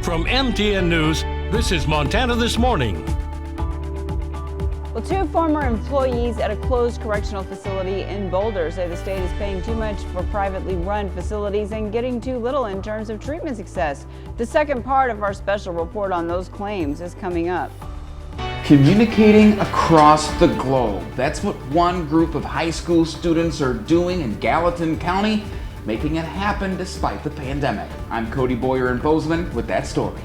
From MTN News, this is Montana This Morning. Well, two former employees at a closed correctional facility in Boulder say the state is paying too much for privately run facilities and getting too little in terms of treatment success. The second part of our special report on those claims is coming up. Communicating across the globe. That's what one group of high school students are doing in Gallatin County, making it happen despite the pandemic. I'm Cody Boyer in Bozeman with that story.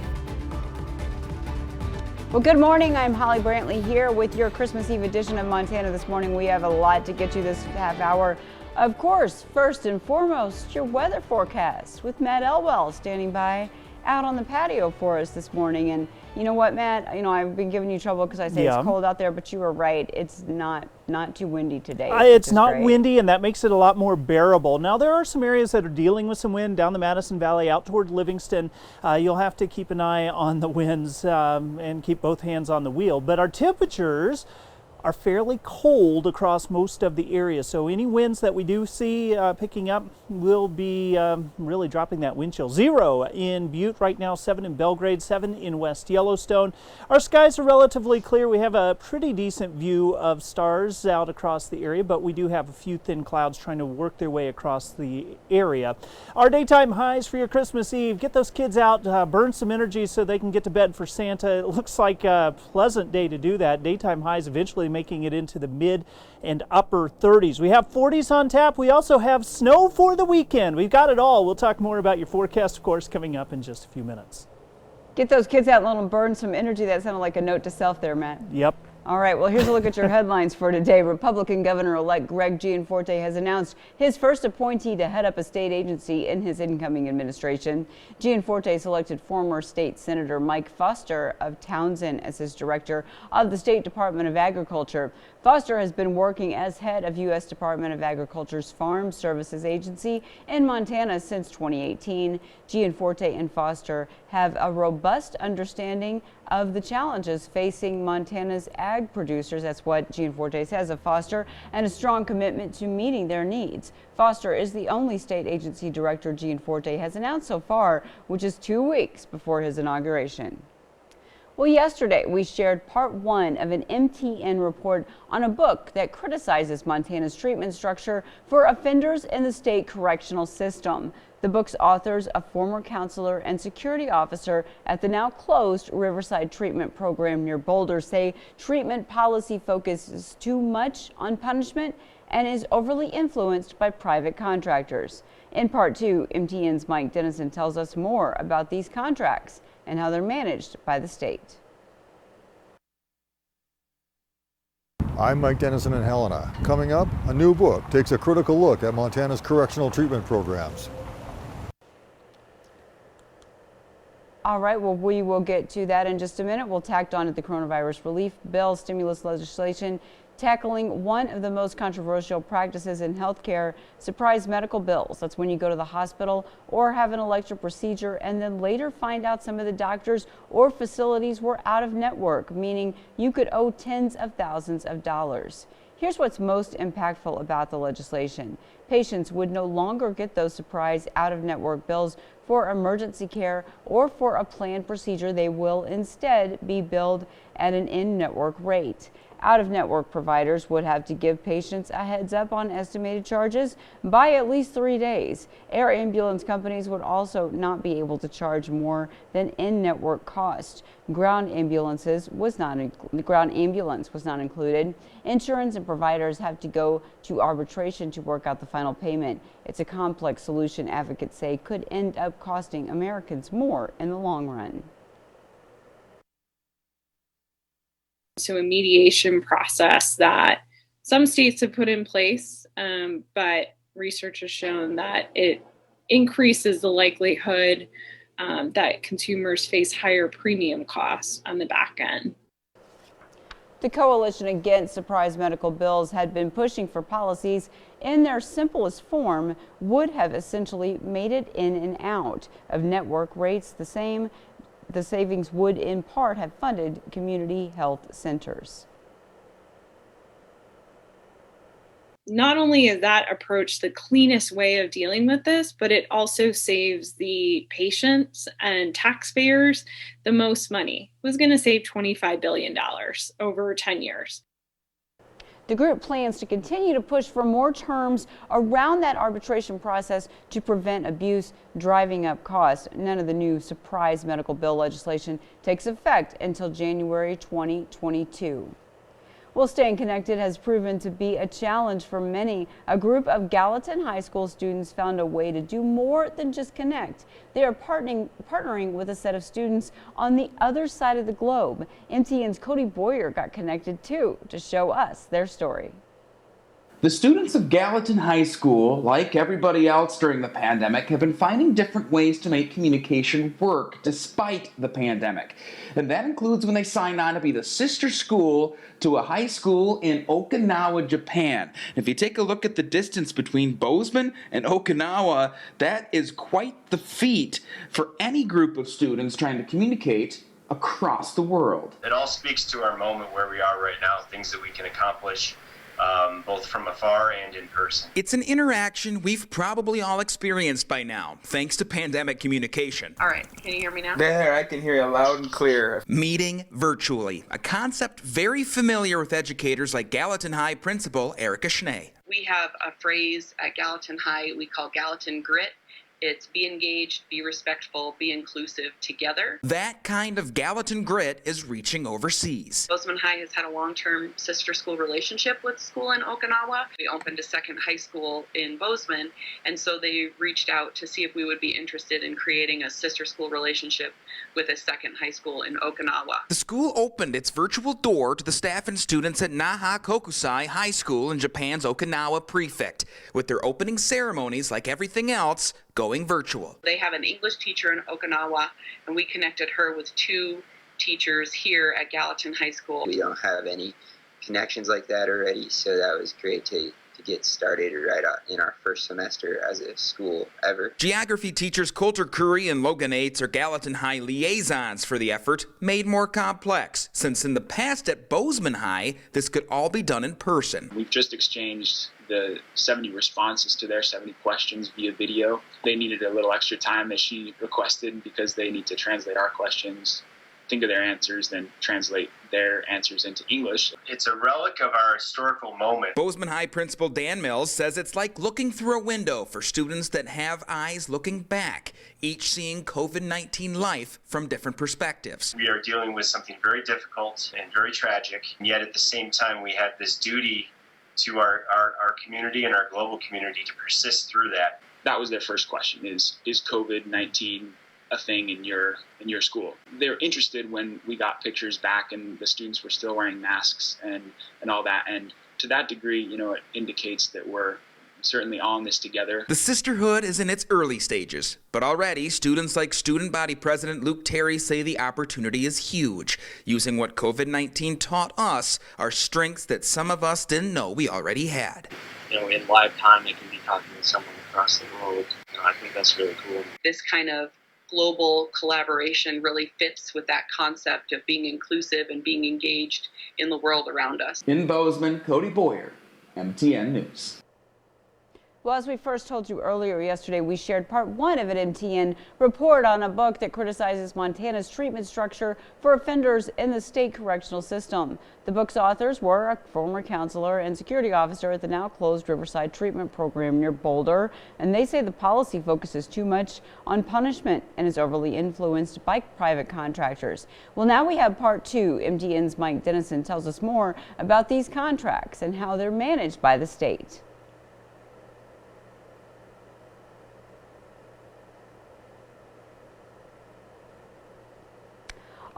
Well, good morning. I'm Holly Brantley here with your Christmas Eve edition of Montana This Morning. We have a lot to get you this half hour. Of course, first and foremost, your weather forecast with Matt Elwell standing by out on the patio for us this morning. And you know what, Matt? I've been giving you trouble because I say it's cold out there, but you were right. It's not too windy today. It's not windy, and that makes it a lot more bearable. Now, there are some areas that are dealing with some wind down the Madison Valley out toward Livingston. You'll have to keep an eye on the winds and keep both hands on the wheel. But our temperatures are fairly cold across most of the area, so any winds that we do see picking up will be really dropping that wind chill. 0 in Butte right now, 7 in Belgrade, 7 in West Yellowstone. Our skies are relatively clear. We have a pretty decent view of stars out across the area, but we do have a few thin clouds trying to work their way across the area. Our daytime highs for your Christmas Eve: get those kids out, burn some energy so they can get to bed for Santa. It looks like a pleasant day to do that. Daytime highs eventually making it into the mid and upper 30s. We have 40s on tap. We also have snow for the weekend. We've got it all. We'll talk more about your forecast, of course, coming up in just a few minutes. Get those kids out and let them burn some energy. That sounded like a note to self there, Matt. Yep. All right, well, here's a look at your headlines for today. Republican Governor-elect Greg Gianforte has announced his first appointee to head up a state agency in his incoming administration. Gianforte selected former state Senator Mike Foster of Townsend as his director of the State Department of Agriculture. Foster has been working as head of U.S. Department of Agriculture's Farm Services Agency in Montana since 2018. Gianforte and Foster have a robust understanding of the challenges facing Montana's ag producers. That's what Gianforte says of Foster, and a strong commitment to meeting their needs. Foster is the only state agency director Gianforte has announced so far, which is 2 weeks before his inauguration. Well, yesterday we shared part 1 of an MTN report on a book that criticizes Montana's treatment structure for offenders in the state correctional system. The book's authors, a former counselor and security officer at the now closed Riverside Treatment Program near Boulder, say treatment policy focuses too much on punishment and is overly influenced by private contractors. In part 2, MTN's Mike Dennison tells us more about these contracts and how they're managed by the state. I'm Mike Dennison in Helena. Coming up, a new book takes a critical look at Montana's correctional treatment programs. All right, well, we will get to that in just a minute. We'll tack on to the coronavirus relief bill, stimulus legislation, tackling one of the most controversial practices in healthcare, surprise medical bills. That's when you go to the hospital or have an elective procedure and then later find out some of the doctors or facilities were out of network, meaning you could owe tens of thousands of dollars. Here's what's most impactful about the legislation. Patients would no longer get those surprise out-of-network bills for emergency care or for a planned procedure. They will instead be billed at an in-network rate. Out-of-network providers would have to give patients a heads up on estimated charges by at least 3 days. Air ambulance companies would also not be able to charge more than in-network cost. Ground ambulance was not included. Insurance and providers have to go to arbitration to work out the final payment. It's a complex solution advocates say could end up costing Americans more in the long run. To a mediation process that some states have put in place, but research has shown that it increases the likelihood that consumers face higher premium costs on the back end. The Coalition Against Surprise Medical Bills had been pushing for policies in their simplest form would have essentially made it in and out of network rates the same. The savings would in part have funded community health centers. Not only is that approach the cleanest way of dealing with this, but it also saves the patients and taxpayers the most money. It was going to save $25 billion over 10 years. The group plans to continue to push for more terms around that arbitration process to prevent abuse, driving up costs. None of the new surprise medical bill legislation takes effect until January 2022. Well, staying connected has proven to be a challenge for many. A group of Gallatin High School students found a way to do more than just connect. They are partnering with a set of students on the other side of the globe. MTN's Cody Boyer got connected too to show us their story. The students of Gallatin High School, like everybody else during the pandemic, have been finding different ways to make communication work despite the pandemic. And that includes when they signed on to be the sister school to a high school in Okinawa, Japan. If you take a look at the distance between Bozeman and Okinawa, that is quite the feat for any group of students trying to communicate across the world. It all speaks to our moment where we are right now, things that we can accomplish both from afar and in person. It's an interaction we've probably all experienced by now, thanks to pandemic communication. All right, can you hear me now? There, I can hear you loud and clear. Meeting virtually, a concept very familiar with educators like Gallatin High principal Erica Schnee. We have a phrase at Gallatin High we call Gallatin Grit. It's be engaged, be respectful, be inclusive together. That kind of Gallatin grit is reaching overseas. Bozeman High has had a long-term sister school relationship with school in Okinawa. We opened a second high school in Bozeman, and so they reached out to see if we would be interested in creating a sister school relationship with a second high school in Okinawa. The school opened its virtual door to the staff and students at Naha Kokusai High School in Japan's Okinawa prefect, with their opening ceremonies, like everything else, going virtual. They have an English teacher in Okinawa, and we connected her with two teachers here at Gallatin High School. We don't have any connections like that already, so that was great to get started right in our first semester as a school ever. Geography teachers Coulter Curry and Logan Yates are Gallatin High liaisons for the effort, made more complex, since in the past at Bozeman High, this could all be done in person. We've just exchanged the 70 responses to their 70 questions via video. They needed a little extra time that she requested because they need to translate our questions, think of their answers, then translate their answers into English. It's a relic of our historical moment. Bozeman High Principal Dan Mills says it's like looking through a window for students that have eyes looking back, each seeing COVID-19 life from different perspectives. We are dealing with something very difficult and very tragic, and yet at the same time we have this duty to our community and our global community to persist through that. That was their first question, is COVID-19 a thing in your school? They were interested when we got pictures back and the students were still wearing masks and all that. And to that degree, it indicates that we're certainly on this together. The sisterhood is in its early stages, but already students like Student Body President Luke Terry say the opportunity is huge, using what COVID-19 taught us are strengths that some of us didn't know we already had. In live time, they can be talking to someone across the world. I think that's really cool. This kind of global collaboration really fits with that concept of being inclusive and being engaged in the world around us. In Bozeman, Cody Boyer, MTN News. Well, as we first told you earlier yesterday, we shared part one of an MTN report on a book that criticizes Montana's treatment structure for offenders in the state correctional system. The book's authors were a former counselor and security officer at the now closed Riverside Treatment Program near Boulder, and they say the policy focuses too much on punishment and is overly influenced by private contractors. Well, now we have part two. MTN's Mike Dennison tells us more about these contracts and how they're managed by the state.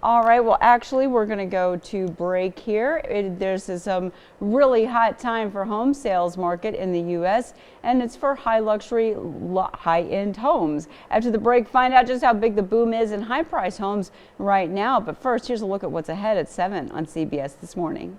All right, well, actually, we're going to go to break here. There's some really hot time for home sales market in the U.S., and it's for high luxury, high-end homes. After the break, find out just how big the boom is in high-price homes right now. But first, here's a look at what's ahead at 7 on CBS This Morning.